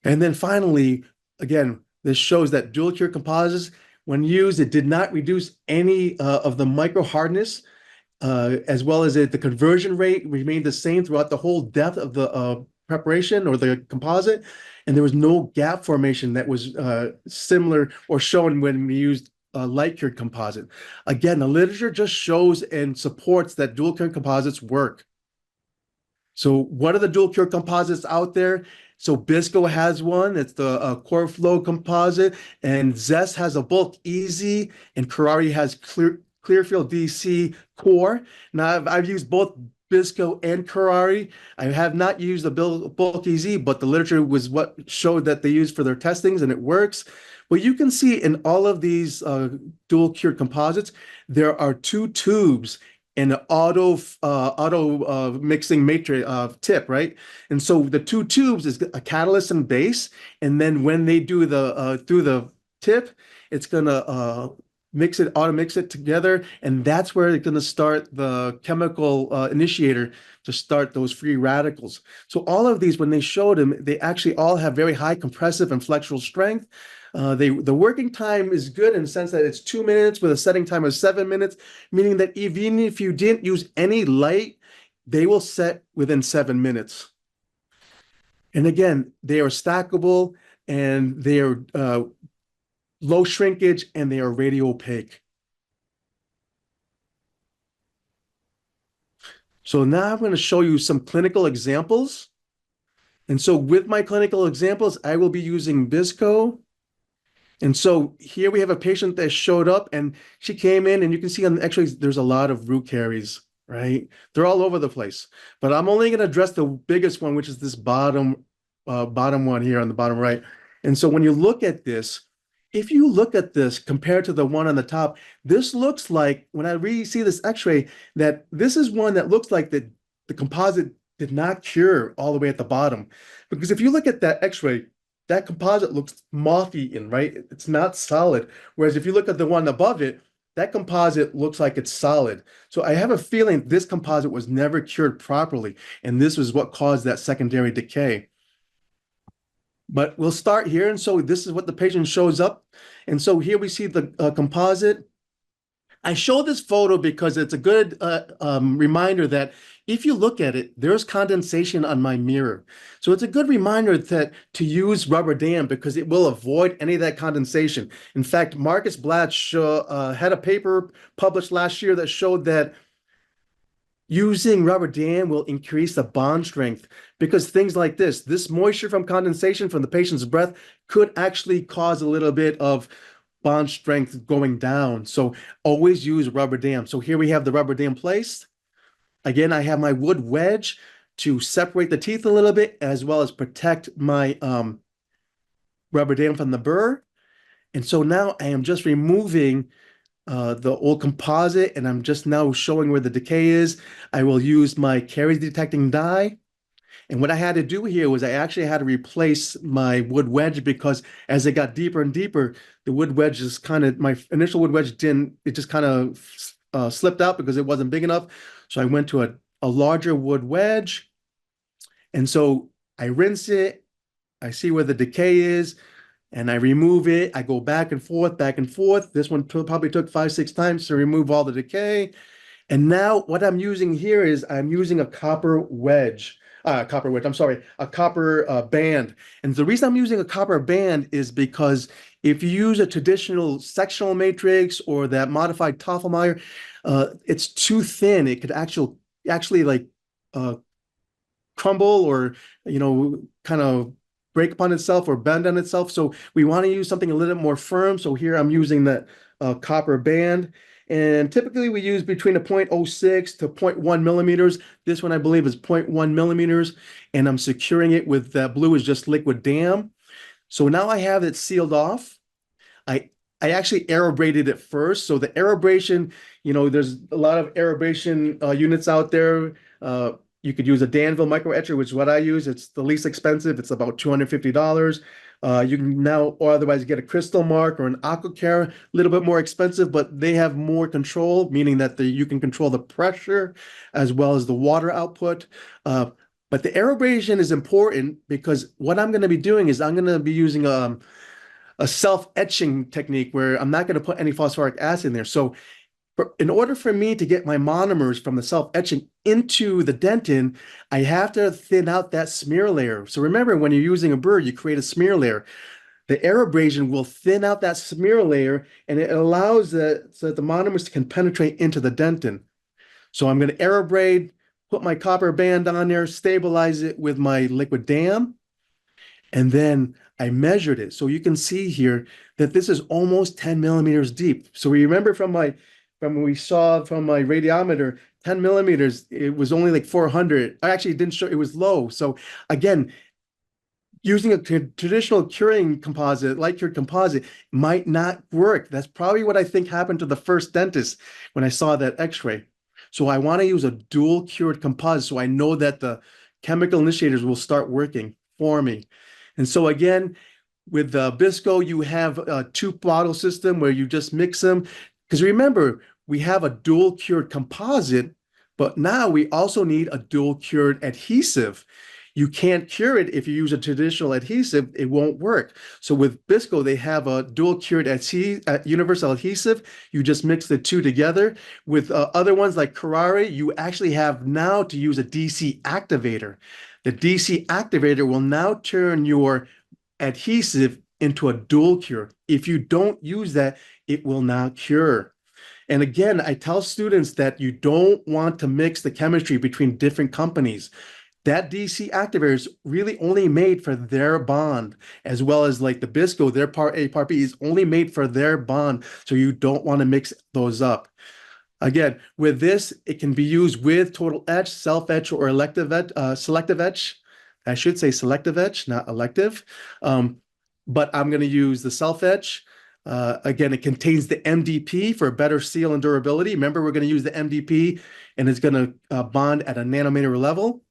And then finally, again, this shows that dual cure composites, when used, it did not reduce any of the micro hardness, as well as the conversion rate remained the same throughout the whole depth of the preparation or the composite. And there was no gap formation that was similar or shown when we used light cured composite. Again, the literature just shows and supports that dual cure composites work. So what are the dual cure composites out there? So Bisco has one. It's the core flow composite, and Zest has a bulk easy, and Ferrari has Clearfield DC core. Now I've used both Bisco and Curare. I have not used the bulk EZ, but the literature was what showed that they use for their testings, and it works. Well, you can see in all of these dual cured composites, there are two tubes in an auto mixing matrix tip, right? And so the two tubes is a catalyst and base, and then when they do the through the tip, it's gonna auto mix it together, and that's where it's gonna start the chemical initiator to start those free radicals. So all of these, when they showed them, they actually all have very high compressive and flexural strength. The working time is good in the sense that it's 2 minutes with a setting time of 7 minutes, meaning that even if you didn't use any light, they will set within 7 minutes. And again, they are stackable and they are low shrinkage and they are radio opaque. So now I'm going to show you some clinical examples. And so with my clinical examples, I will be using Bisco. And so here we have a patient that showed up and she came in and you can see on the x-rays, there's a lot of root caries, right? They're all over the place, but I'm only going to address the biggest one, which is this bottom one here on the bottom right. And so when you look at this, if you look at this compared to the one on the top, this looks like, when I really see this x-ray, that this is one that looks like the composite did not cure all the way at the bottom. Because if you look at that x-ray, that composite looks moth-eaten, right? It's not solid. Whereas if you look at the one above it, that composite looks like it's solid. So I have a feeling this composite was never cured properly, and this was what caused that secondary decay. But we'll start here. And so this is what the patient shows up. And so here we see the composite. I show this photo because it's a good reminder that if you look at it, there's condensation on my mirror. So it's a good reminder that to use rubber dam because it will avoid any of that condensation. In fact, Marcus Blatt had a paper published last year that showed that using rubber dam will increase the bond strength because things like this moisture from condensation from the patient's breath could actually cause a little bit of bond strength going down. So always use rubber dam. So here we have the rubber dam placed. Again, I have my wood wedge to separate the teeth a little bit as well as protect my rubber dam from the burr. And so now I am just removing the old composite, and I'm just now showing where the decay is. I will use my caries detecting dye. And what I had to do here was I actually had to replace my wood wedge because as it got deeper and deeper, the wood wedge is my initial wood wedge it just kind of slipped out because it wasn't big enough. So I went to a larger wood wedge. And so I rinse it, I see where the decay is, and I remove it. I go back and forth, back and forth. This one probably took 5-6 times to remove all the decay. And now what I'm using here is I'm using a copper band. And the reason I'm using a copper band is because if you use a traditional sectional matrix or that modified Toffelmeyer, it's too thin. It could actually like crumble or, kind of break upon itself or bend on itself. So we want to use something a little bit more firm. So here I'm using that copper band. And typically we use between a 0.06 to 0.1 millimeters. This one I believe is 0.1 millimeters. And I'm securing it with that blue is just liquid dam. So now I have it sealed off. I actually aerobrated it first. So the aerobration, there's a lot of aerobration units out there. You could use a Danville micro etcher, which is what I use. It's the least expensive. It's about $250. You can now or otherwise get a Crystal Mark or an AquaCare, a little bit more expensive, but they have more control, meaning that you can control the pressure as well as the water output. But the aerobrasion is important because what I'm going to be doing is I'm going to be using a self-etching technique where I'm not going to put any phosphoric acid in there. So in order for me to get my monomers from the self-etching into the dentin, I have to thin out that smear layer. So remember, when you're using a burr, you create a smear layer. The aerobrasion will thin out that smear layer, and it allows so that the monomers can penetrate into the dentin. So I'm going to aerobrate, put my copper band on there, stabilize it with my liquid dam, and then I measured it. So you can see here that this is almost 10 millimeters deep. So remember from my from what we saw from my radiometer, 10 millimeters, it was only like 400. Actually, it didn't show, it was low. So again, using a traditional curing composite, light cured composite, might not work. That's probably what I think happened to the first dentist when I saw that x-ray. So I want to use a dual cured composite so I know that the chemical initiators will start working for me. And so again, with Bisco, you have a two bottle system where you just mix them. Because remember, we have a dual cured composite, but now we also need a dual cured adhesive. You can't cure it if you use a traditional adhesive, it won't work. So with Bisco, they have a dual cured universal adhesive. You just mix the two together. With other ones like Carrari, you actually have now to use a DC activator. The DC activator will now turn your adhesive into a dual cure. If you don't use that, it will not cure. And again, I tell students that you don't want to mix the chemistry between different companies. That DC activator is really only made for their bond, as well as like the Bisco, their part A, part B is only made for their bond. So you don't want to mix those up. Again, with this, it can be used with total etch, self etch, or selective etch. I should say selective etch, not elective. But I'm going to use the self etch. Again, it contains the MDP for better seal and durability. Remember, we're going to use the MDP, and it's going to bond at a nanometer level.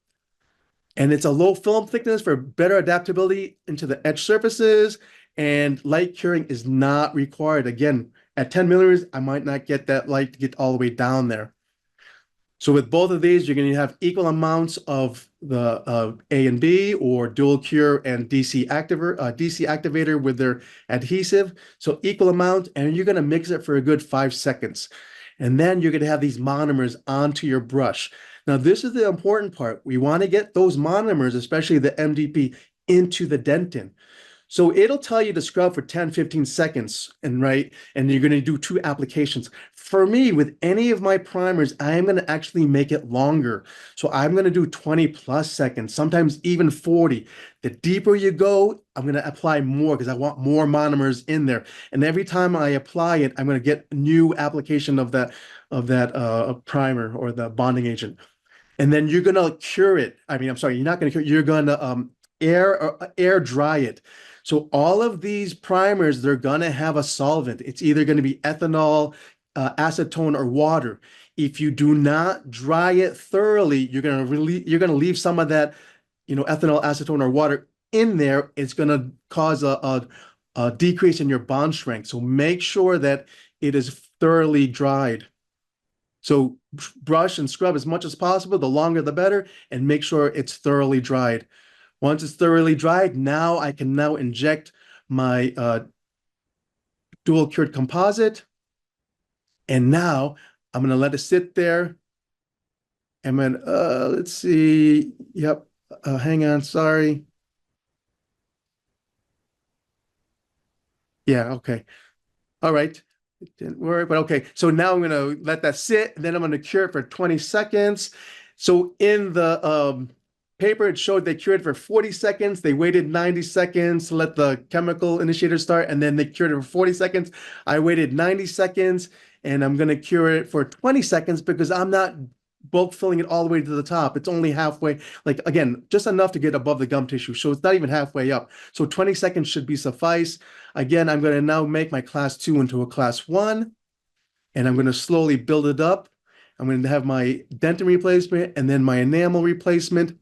And it's a low film thickness for better adaptability into the etch surfaces, and light curing is not required. Again, at 10 millimeters, I might not get that light to get all the way down there. So with both of these, you're going to have equal amounts of the A and B, or dual cure and DC activator with their adhesive. So equal amount, and you're going to mix it for a good 5 seconds. And then you're going to have these monomers onto your brush. Now, this is the important part. We want to get those monomers, especially the MDP, into the dentin. So it'll tell you to scrub for 10, 15 seconds, and you're going to do 2 applications. For me, with any of my primers, I am going to actually make it longer. So I'm going to do 20 plus seconds, sometimes even 40. The deeper you go, I'm going to apply more because I want more monomers in there. And every time I apply it, I'm going to get new application of that primer or the bonding agent. And then you're going to cure it. I mean, I'm sorry, you're not going to cure it. You're going to air dry it. So all of these primers, they're going to have a solvent. It's either going to be ethanol, acetone, or water. If you do not dry it thoroughly, you're going to leave some of that, ethanol, acetone, or water in there. It's going to cause a decrease in your bond strength. So make sure that it is thoroughly dried. So brush and scrub as much as possible. The longer, the better, and make sure it's thoroughly dried. Once it's thoroughly dried, now I can inject my dual cured composite. And now I'm going to let it sit there. And then, let's see. Yep. Hang on. Sorry. Yeah. Okay. All right. It didn't work, but okay. So now I'm going to let that sit, and then I'm going to cure it for 20 seconds. So in the paper, it showed they cured for 40 seconds. They waited 90 seconds to let the chemical initiator start, and then they cured it for 40 seconds. I waited 90 seconds, and I'm going to cure it for 20 seconds because I'm not bulk filling it all the way to the top. It's only halfway, like again, just enough to get above the gum tissue. So it's not even halfway up. So 20 seconds should be suffice. Again, I'm going to now make my class 2 into a class 1, and I'm going to slowly build it up. I'm going to have my dentin replacement and then my enamel replacement,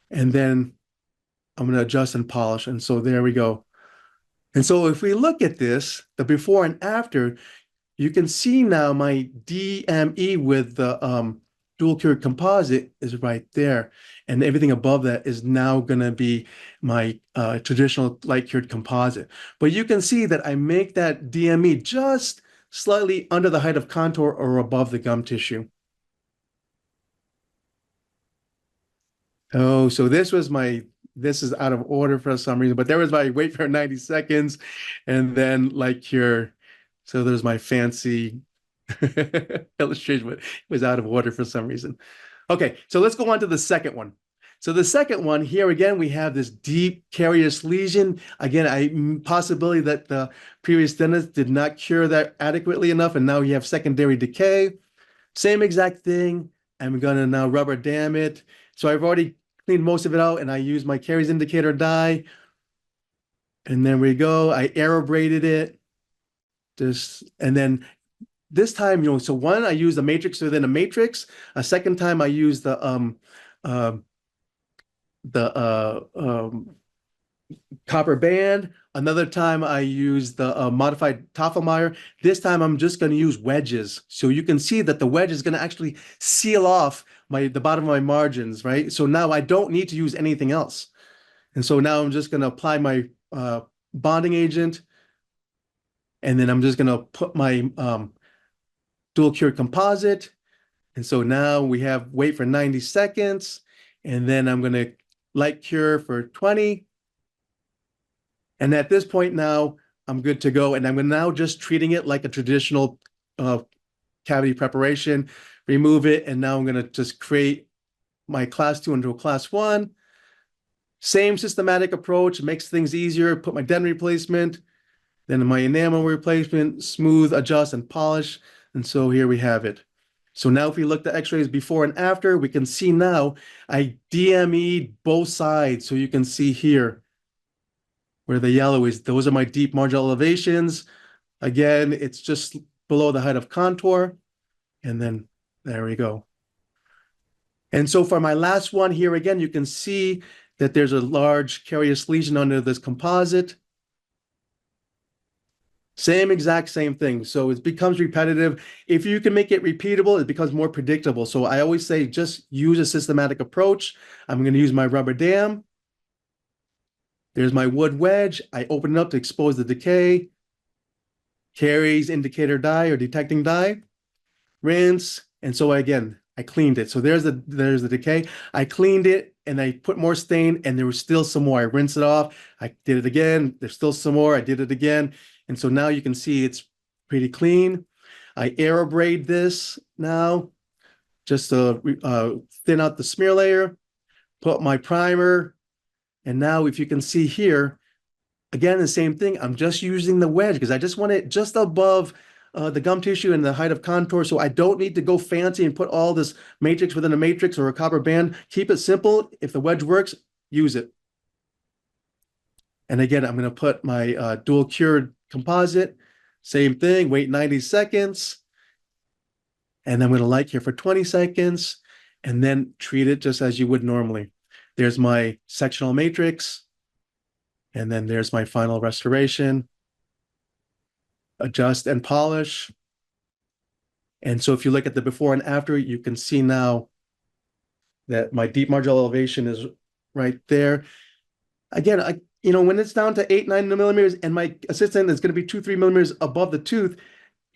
and then I'm going to adjust and polish. And so there we go. And so if we look at this, the before and after, you can see now my DME with the dual cured composite is right there. And everything above that is now going to be my traditional light cured composite. But you can see that I make that DME just slightly under the height of contour or above the gum tissue. Oh, so this is out of order for some reason, but there was my wait for 90 seconds and then like cure. So there's my fancy illustration, but it was out of order for some reason. Okay, so let's go on to the second one. So the second one here again, we have this deep carious lesion. Again, possibility that the previous dentist did not cure that adequately enough, and now you have secondary decay. Same exact thing. I'm gonna now rubber dam it. So I've already cleaned most of it out, and I use my caries indicator dye. And there we go. I aerobrated it. And then this time, so one I use the matrix within a matrix. A second time I use uh, the copper band. Another time I use the modified Tafelmayer. This time I'm just going to use wedges. So you can see that the wedge is going to actually seal off the bottom of my margins, right? So now I don't need to use anything else. And so now I'm just going to apply my bonding agent. And then I'm just going to put my dual cured composite. And so now we have wait for 90 seconds. And then I'm going to light cure for 20. And at this point now, I'm good to go. And I'm now just treating it like a traditional cavity preparation, remove it. And now I'm going to just create my class 2 into a class 1. Same systematic approach, makes things easier. Put my dent replacement, then my enamel replacement, smooth, adjust, and polish. And so here we have it. So now if we look at x-rays before and after, we can see now I DME'd both sides. So you can see here where the yellow is. Those are my deep marginal elevations. Again, it's just below the height of contour. And then there we go. And so for my last one here, again, you can see that there's a large carious lesion under this composite. Same thing. So it becomes repetitive. If you can make it repeatable, it becomes more predictable. So I always say, just use a systematic approach. I'm going to use my rubber dam. There's my wood wedge. I open it up to expose the decay. Caries indicator dye or detecting dye. Rinse. And so again, I cleaned it. So there's the decay. I cleaned it and I put more stain and there was still some more. I rinsed it off. I did it again. There's still some more. I did it again. And so now you can see it's pretty clean. I aerobrade this now just to thin out the smear layer, put my primer. And now if you can see here, again, the same thing. I'm just using the wedge because I just want it just above the gum tissue and the height of contour. So I don't need to go fancy and put all this matrix within a matrix or a copper band. Keep it simple. If the wedge works, use it. And again, I'm going to put my dual cured composite. Same thing, wait 90 seconds. And I'm going to light here for 20 seconds and then treat it just as you would normally. There's my sectional matrix. And then there's my final restoration. Adjust and polish. And so if you look at the before and after, you can see now that my deep marginal elevation is right there. Again, when it's down to 8-9 millimeters and my assistant is going to be 2-3 millimeters above the tooth,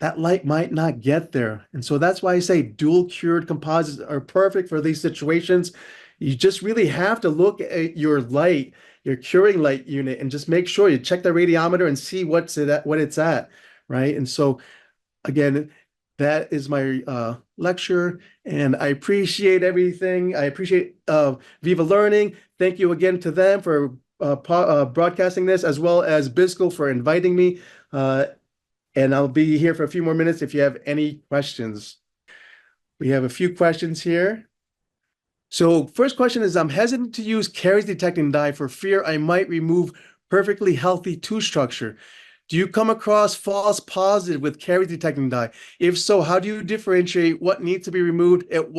that light might not get there. And so that's why I say dual cured composites are perfect for these situations. You just really have to look at your light, your curing light unit, and just make sure you check the radiometer and see what it's at, right? And so again, that is my lecture, and I appreciate everything. I appreciate Viva Learning. Thank you again to them for broadcasting this, as well as Bisco for inviting me. And I'll be here for a few more minutes if you have any questions. We have a few questions here. So first question is, I'm hesitant to use caries detecting dye for fear I might remove perfectly healthy tooth structure. Do you come across false positive with caries detecting dye? If so, how do you differentiate what needs to be removed and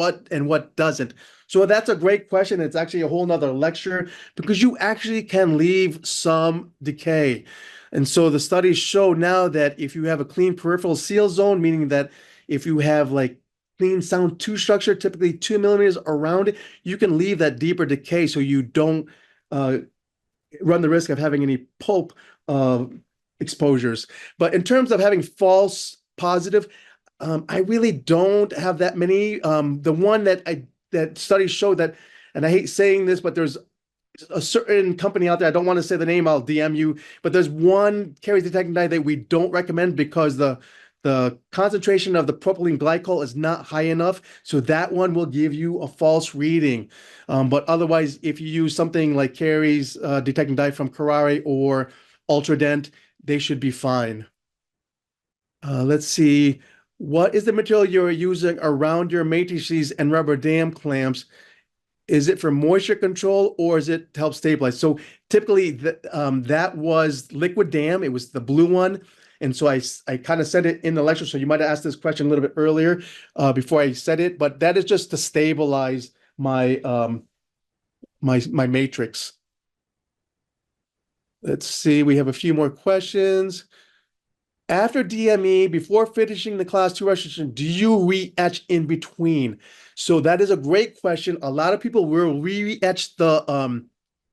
what doesn't? So that's a great question. It's actually a whole nother lecture because you actually can leave some decay. And so the studies show now that if you have a clean peripheral seal zone, meaning that if you have like clean sound tooth structure, typically 2 millimeters around it, you can leave that deeper decay so you don't run the risk of having any pulp exposures. But in terms of having false positive, I really don't have that many. The one that studies show that, and I hate saying this, but there's a certain company out there, I don't want to say the name, I'll DM you, but there's one caries detecting dye that we don't recommend because the the concentration of the propylene glycol is not high enough, so that one will give you a false reading. But otherwise, if you use something like Carey's detecting dye from Carrare or Ultradent, they should be fine. Let's see. What is the material you're using around your matrices and rubber dam clamps? Is it for moisture control or is it to help stabilize? So typically that was liquid dam. It was the blue one. And so I kind of said it in the lecture. So you might have asked this question a little bit earlier before I said it, but that is just to stabilize my matrix. Let's see. We have a few more questions. After DME, before finishing the class 2 restoration, do you re-etch in between? So that is a great question. A lot of people will re-etch the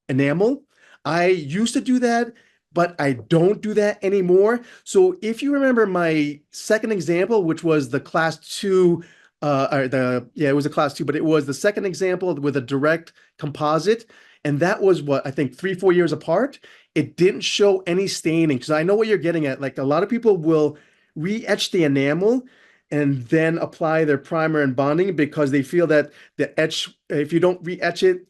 enamel. I used to do that, but I don't do that anymore. So if you remember my second example, which was the class 2, it was a class 2, but it was the second example with a direct composite. And that was what I think 3-4 years apart. It didn't show any staining because I know what you're getting at. Like a lot of people will re-etch the enamel and then apply their primer and bonding because they feel that the etch, if you don't re-etch it,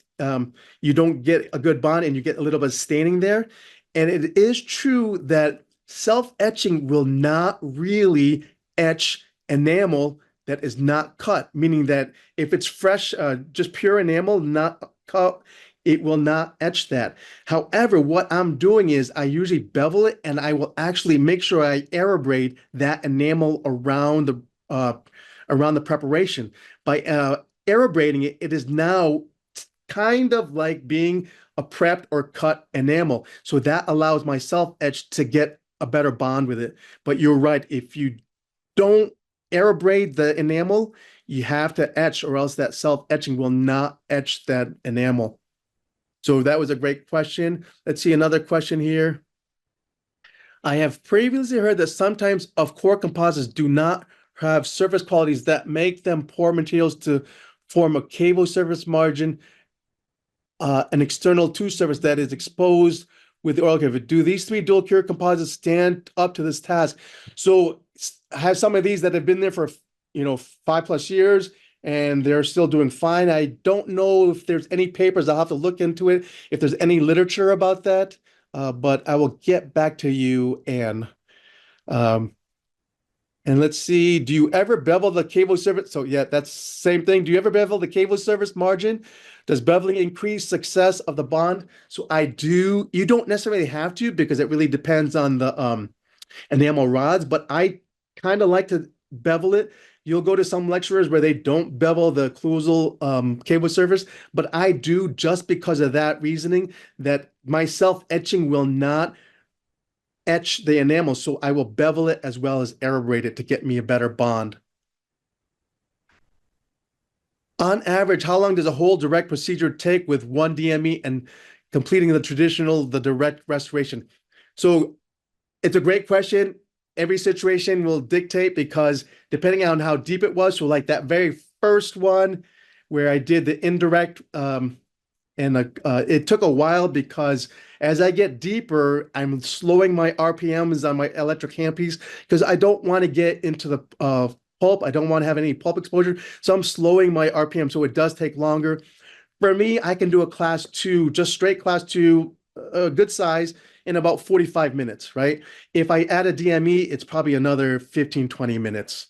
you don't get a good bond and you get a little bit of staining there. And it is true that self-etching will not really etch enamel that is not cut, meaning that if it's fresh, just pure enamel, not cut, it will not etch that. However, what I'm doing is I usually bevel it and I will actually make sure I aerobrate that enamel around the preparation. By aerobrating it, it is now kind of like being a prepped or cut enamel. So that allows my self-etch to get a better bond with it. But you're right, if you don't aerobrate the enamel, you have to etch or else that self-etching will not etch that enamel. So that was a great question. Let's see another question here. I have previously heard that sometimes of core composites do not have surface qualities that make them poor materials to form a cable surface margin, an external two surface that is exposed with the oil cover. Do these 3 dual cure composites stand up to this task? So I have some of these that have been there for 5+ years and they're still doing fine. I don't know if there's any papers. I'll have to look into it if there's any literature about that, but I will get back to you, Anne. And let's see, do you ever bevel the cable surface? So yeah, that's same thing. Do you ever bevel the cable surface margin? Does beveling increase success of the bond? So I do. You don't necessarily have to because it really depends on the enamel rods, but I kind of like to bevel it. You'll go to some lecturers where they don't bevel the occlusal cable surface, but I do just because of that reasoning that my self-etching will not etch the enamel, so I will bevel it as well as aerobrate it to get me a better bond. On average, how long does a whole direct procedure take with one DME and completing the direct restoration? So it's a great question. Every situation will dictate because depending on how deep it was, so like that very first one where I did the indirect, it took a while because as I get deeper, I'm slowing my RPMs on my electric handpiece because I don't want to get into the pulp. I don't want to have any pulp exposure. So I'm slowing my RPM. So it does take longer. For me, I can do a class 2, just straight class 2, a good size in about 45 minutes, right? If I add a DME, it's probably another 15-20 minutes.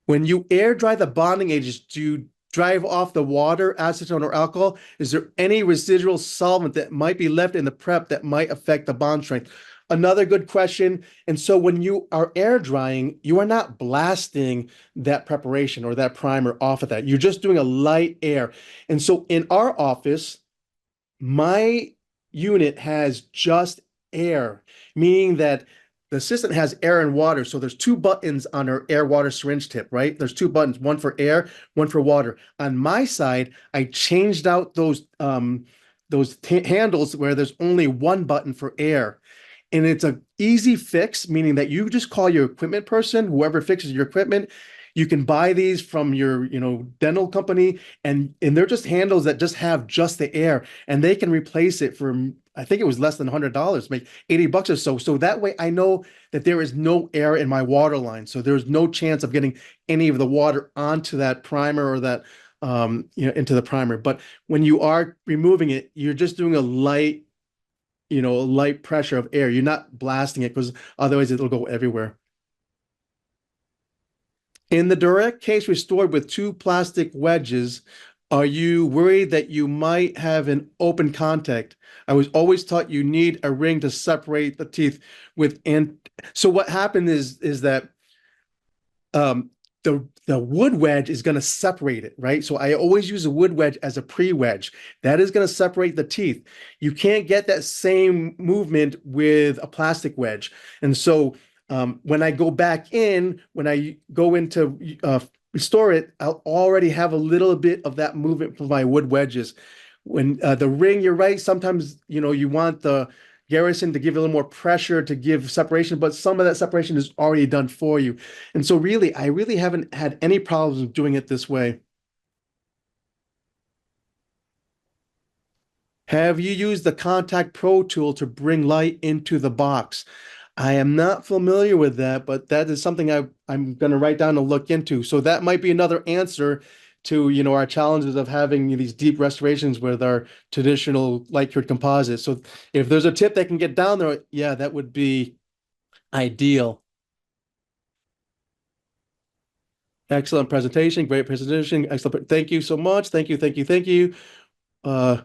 When you air dry the bonding agents, do you drive off the water, acetone, or alcohol? Is there any residual solvent that might be left in the prep that might affect the bond strength? Another good question. And so when you are air drying, you are not blasting that preparation or that primer off of that. You're just doing a light air. And so in our office, my unit has just air, meaning that the assistant has air and water. So there's 2 buttons on our air water syringe tip, right? There's 2 buttons, one for air, one for water. On my side, I changed out those handles where there's only 1 button for air. And it's an easy fix, meaning that you just call your equipment person, whoever fixes your equipment. You can buy these from your, dental company, and they're just handles that just have just the air, and they can replace it for, I think it was less than $100, make $80 or so. So that way I know that there is no air in my water line. So there's no chance of getting any of the water onto that primer or that, into the primer. But when you are removing it, you're just doing a light pressure of air. You're not blasting it because otherwise it'll go everywhere. In the direct case restored with two plastic wedges, are you worried that you might have an open contact? I was always taught you need a ring to separate the teeth with, and so what happened is that um, the wood wedge is going to separate it, right? So I always use a wood wedge as a pre-wedge. That is going to separate the teeth. You can't get that same movement with a plastic wedge. And so when I go back in, when I go into restore it, I'll already have a little bit of that movement from my wood wedges. When the ring, you're right, sometimes, you want the garrison to give a little more pressure to give separation, but some of that separation is already done for you. And so really, I really haven't had any problems doing it this way. Have you used the Contact Pro tool to bring light into the box? I am not familiar with that, but that is something I'm going to write down and look into. So that might be another answer to, our challenges of having these deep restorations with our traditional light cured composites. So if there's a tip that can get down there, yeah, that would be ideal. Excellent presentation, great presentation, excellent. Thank you so much. Thank you, thank you, thank you. Uh,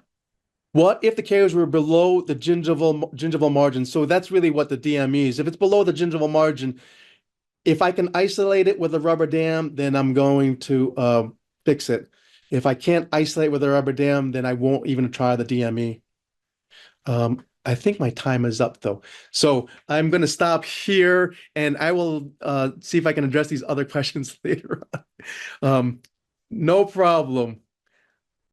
what if the caries were below the gingival margin? So that's really what the DME is. If it's below the gingival margin, if I can isolate it with a rubber dam, then I'm going to fix it. If I can't isolate with a rubber dam, then I won't even try the DME. I think my time is up though. So I'm going to stop here and I will see if I can address these other questions later on. No problem.